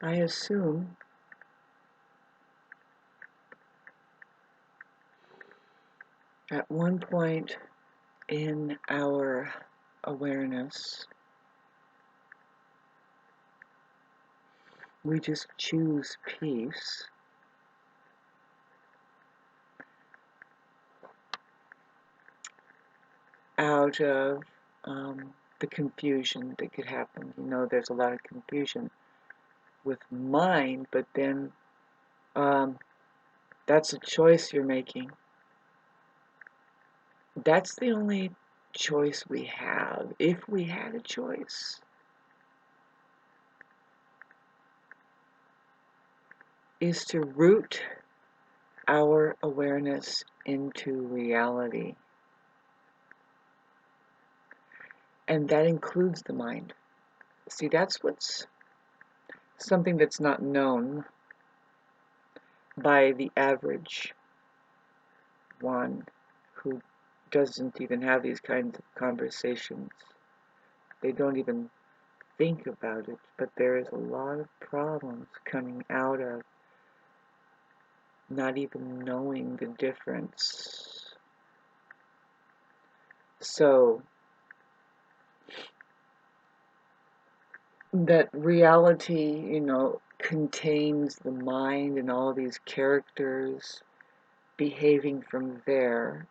I assume at one point in our awareness, we just choose peace out of the confusion that could happen. You know, there's a lot of confusion with mind, but then that's a choice you're making. That's the only choice we have, if we had a choice, is to root our awareness into reality. And that includes the mind. See, that's what's something that's not known by the average one who doesn't even have these kinds of conversations. They don't even think about it, but there is a lot of problems coming out of not even knowing the difference. So, that reality, you know, contains the mind and all these characters behaving from there,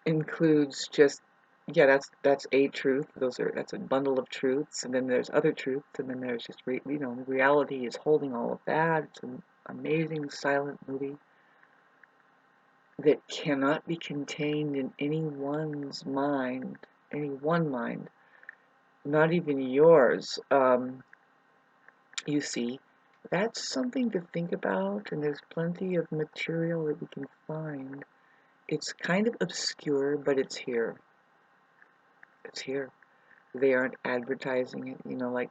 includes just, yeah, that's a truth. That's a bundle of truths, and then there's other truths, and then there's just reality is holding all of that. It's an amazing silent movie that cannot be contained in anyone's mind, any one mind, not even yours. You see, that's something to think about, and there's plenty of material that we can find. It's kind of obscure, but it's here. It's here. They aren't advertising it, you know, like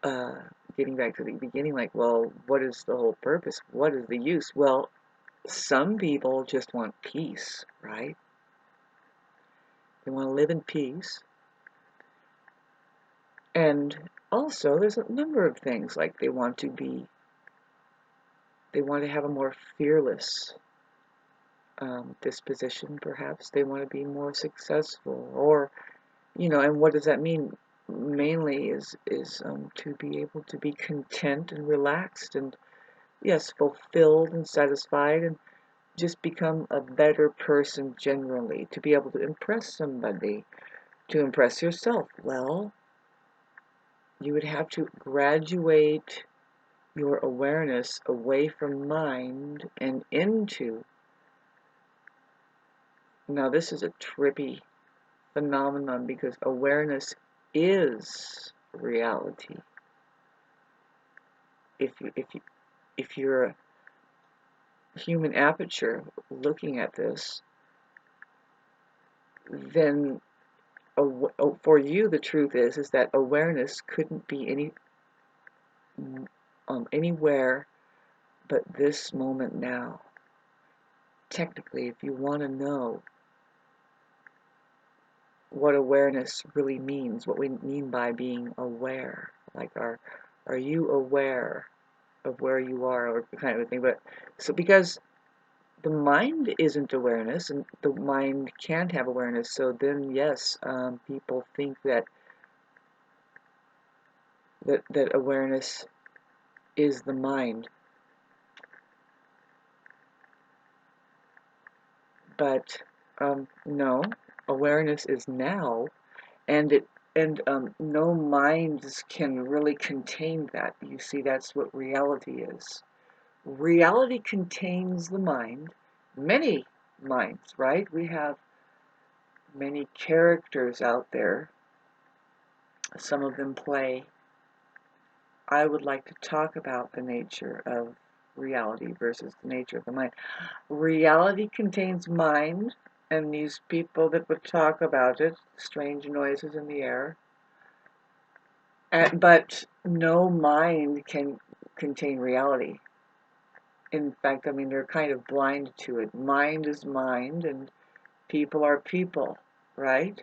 uh, getting back to the beginning, like, well, what is the whole purpose? What is the use? Well, some people just want peace, right? They want to live in peace. And also, there's a number of things, like they want to have a more fearless disposition, perhaps. They want to be more successful, or, you know, and what does that mean? Mainly is to be able to be content and relaxed and, yes, fulfilled and satisfied, and just become a better person generally, to be able to impress somebody, to impress yourself. Well, you would have to graduate your awareness away from mind and into, now this is a trippy phenomenon, because awareness is reality. If you're a human aperture looking at this, then for you the truth is that awareness couldn't be anywhere but this moment now. Technically, if you want to know what awareness really means, what we mean by being aware, like are you aware of where you are, or kind of a thing. But so, because the mind isn't awareness, and the mind can't have awareness, so then yes, people think that awareness is the mind. But no, awareness is now, and no minds can really contain that. You see, that's what reality is. Reality contains the mind, many minds, right? We have many characters out there. Some of them play. I would like to talk about the nature of reality versus the nature of the mind. Reality contains mind, and these people that would talk about it, strange noises in the air. But no mind can contain reality. In fact, I mean, they're kind of blind to it. Mind is mind, and people are people, right?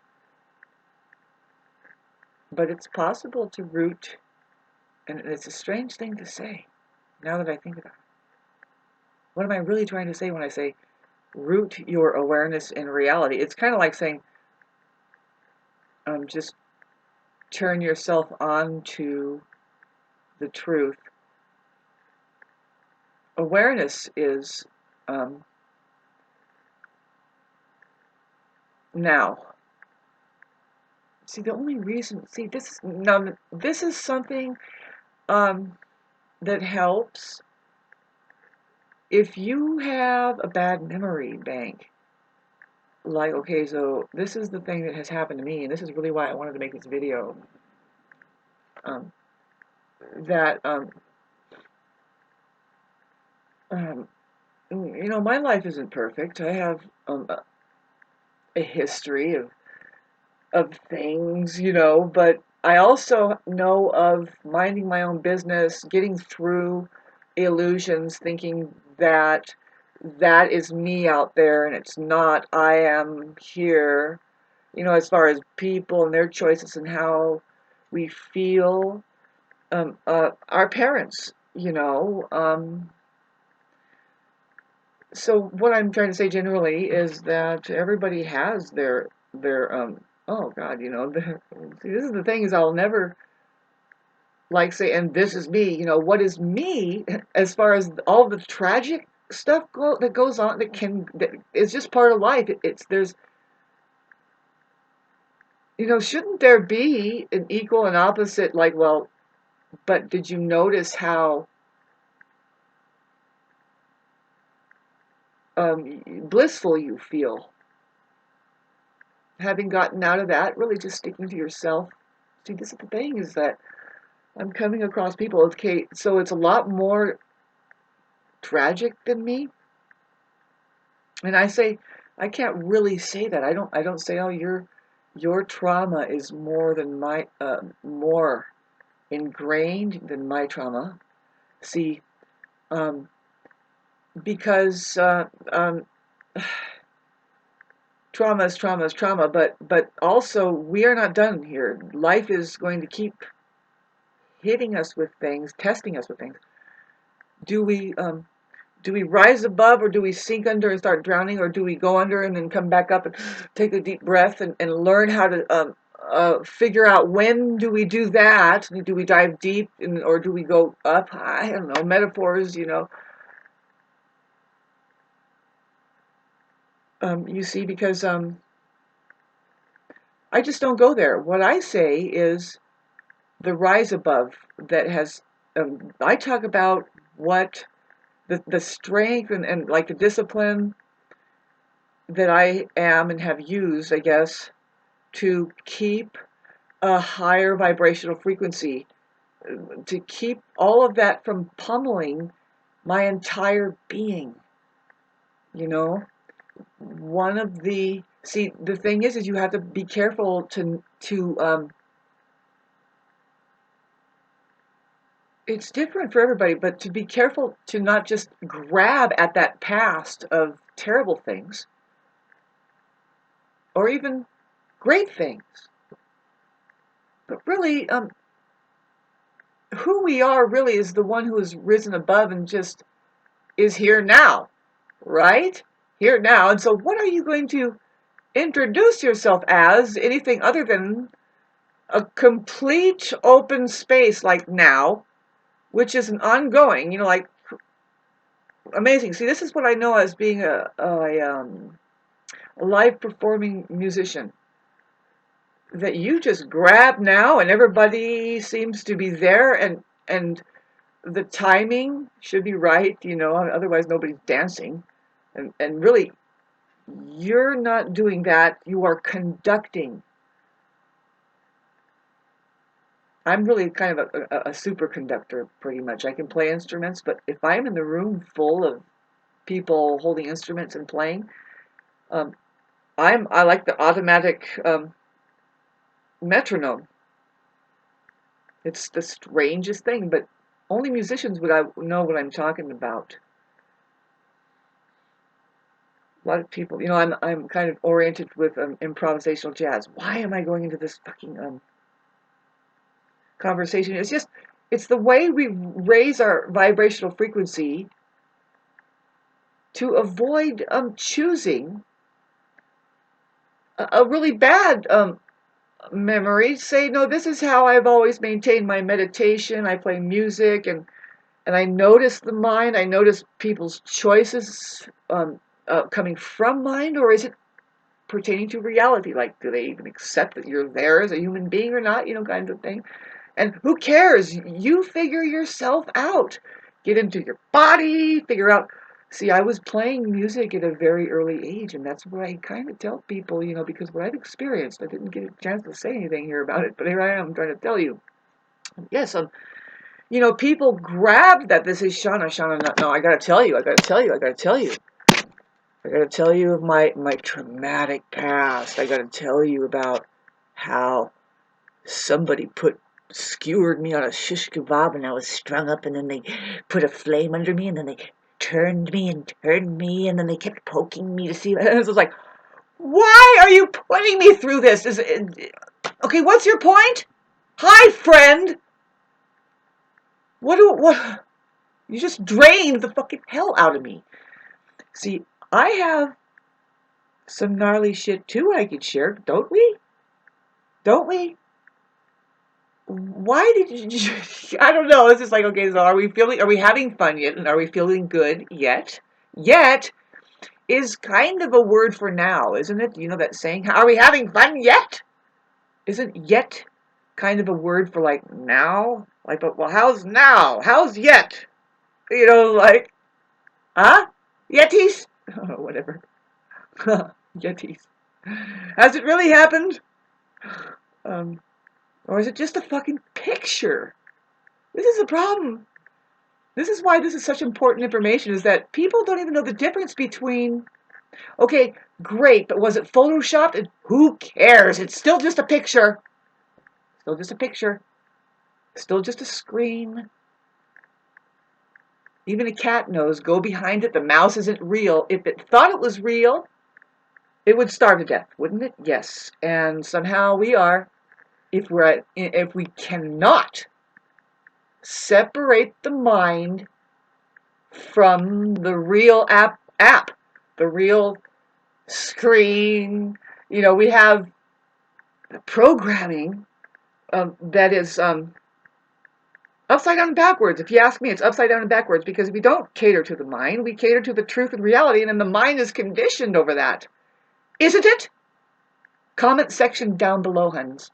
But it's possible to root And it's a strange thing to say, now that I think about it. What am I really trying to say when I say root your awareness in reality? It's kind of like saying, just turn yourself on to the truth. Awareness is now. See, the only reason, see, this is something that helps if you have a bad memory bank. Like, okay, so this is the thing that has happened to me, and this is really why I wanted to make this video. That you know, my life isn't perfect. I have a history of things, you know, but I also know of minding my own business, getting through illusions, thinking that that is me out there and it's not. I am here, you know, as far as people and their choices and how we feel. Our parents, you know. So what I'm trying to say generally is that everybody has their oh God, you know, see, this is the thing is I'll never like say, and this is me, you know, what is me as far as all the tragic stuff that goes on that is just part of life. It's there's, you know, shouldn't there be an equal and opposite, like, well, but did you notice how blissful you feel having gotten out of that, really just sticking to yourself? See, this is the thing is that I'm coming across people, okay, so it's a lot more tragic than me. And I say, I can't really say that. I don't say, oh, your trauma is more than my, more ingrained than my trauma. See, um, because trauma is trauma is trauma, but also we are not done here. Life is going to keep hitting us with things, testing us with things. Do we rise above, or do we sink under and start drowning, or do we go under and then come back up and take a deep breath and learn how to figure out when do we do that? Do we dive deep or do we go up? I don't know, metaphors, you know. You see, because I just don't go there. What I say is the rise above that has, I talk about what the strength and like the discipline that I am and have used, I guess, to keep a higher vibrational frequency, to keep all of that from pummeling my entire being, you know. One of the, see, the thing is you have to be careful to it's different for everybody, but to be careful to not just grab at that past of terrible things or even great things, but really who we are really is the one who has risen above and just is here now, right? Here now. And so what are you going to introduce yourself as anything other than a complete open space like now, which is an ongoing, you know, like amazing. See, this is what I know as being a live performing musician. That you just grab now and everybody seems to be there and the timing should be right, you know, otherwise nobody's dancing. And really, you're not doing that, you are conducting. I'm really kind of a superconductor, pretty much. I can play instruments, but if I'm in the room full of people holding instruments and playing, um, I like the automatic metronome. It's the strangest thing, but only musicians would I know what I'm talking about. A lot of people, you know, I'm kind of oriented with improvisational jazz. Why am I going into this fucking conversation? It's just It's the way we raise our vibrational frequency to avoid choosing a really bad memory. Say, no, this is how I've always maintained my meditation. I play music and I notice the mind. I notice people's choices coming from mind, or is it pertaining to reality? Like, do they even accept that you're there as a human being or not? Kind of thing. And who cares? You figure yourself out. Get into your body, figure out. See, I was playing music at a very early age, and that's what I kind of tell people, because what I've experienced, I didn't get a chance to say anything here about it, but here I am trying to tell you. Yes, people grab that this is Shauna, no, I gotta tell you, I gotta tell you, I gotta tell you. I gotta tell you of my traumatic past. I gotta tell you about how somebody skewered me on a shish kebab and I was strung up, and then they put a flame under me, and then they turned me and then they kept poking me to see. And I was like, why are you putting me through this? Okay, what's your point? Hi, friend. What? You just drained the fucking hell out of me. See, I have some gnarly shit too I could share, don't we? Don't we? Why did you? I don't know. It's just like, okay, so are we having fun yet? And are we feeling good yet? Yet is kind of a word for now, isn't it? You know that saying, are we having fun yet? Isn't yet kind of a word for like now? Like, but well, how's now? How's yet? Like, huh? Yetis? Oh, whatever. Yetis. Has it really happened? Or is it just a fucking picture? This is the problem. This is why this is such important information, is that people don't even know the difference between, okay, great, but was it photoshopped? And who cares? It's still just a picture. Still just a picture. Still just a screen. Even a cat knows, go behind it, the mouse isn't real. If it thought it was real, it would starve to death, wouldn't it? Yes. And somehow we are, if we cannot separate the mind from the real app, the real screen. We have programming that is upside down and backwards. If you ask me, it's upside down and backwards, because we don't cater to the mind, we cater to the truth and reality, and then the mind is conditioned over that. Isn't it? Comment section down below, huns.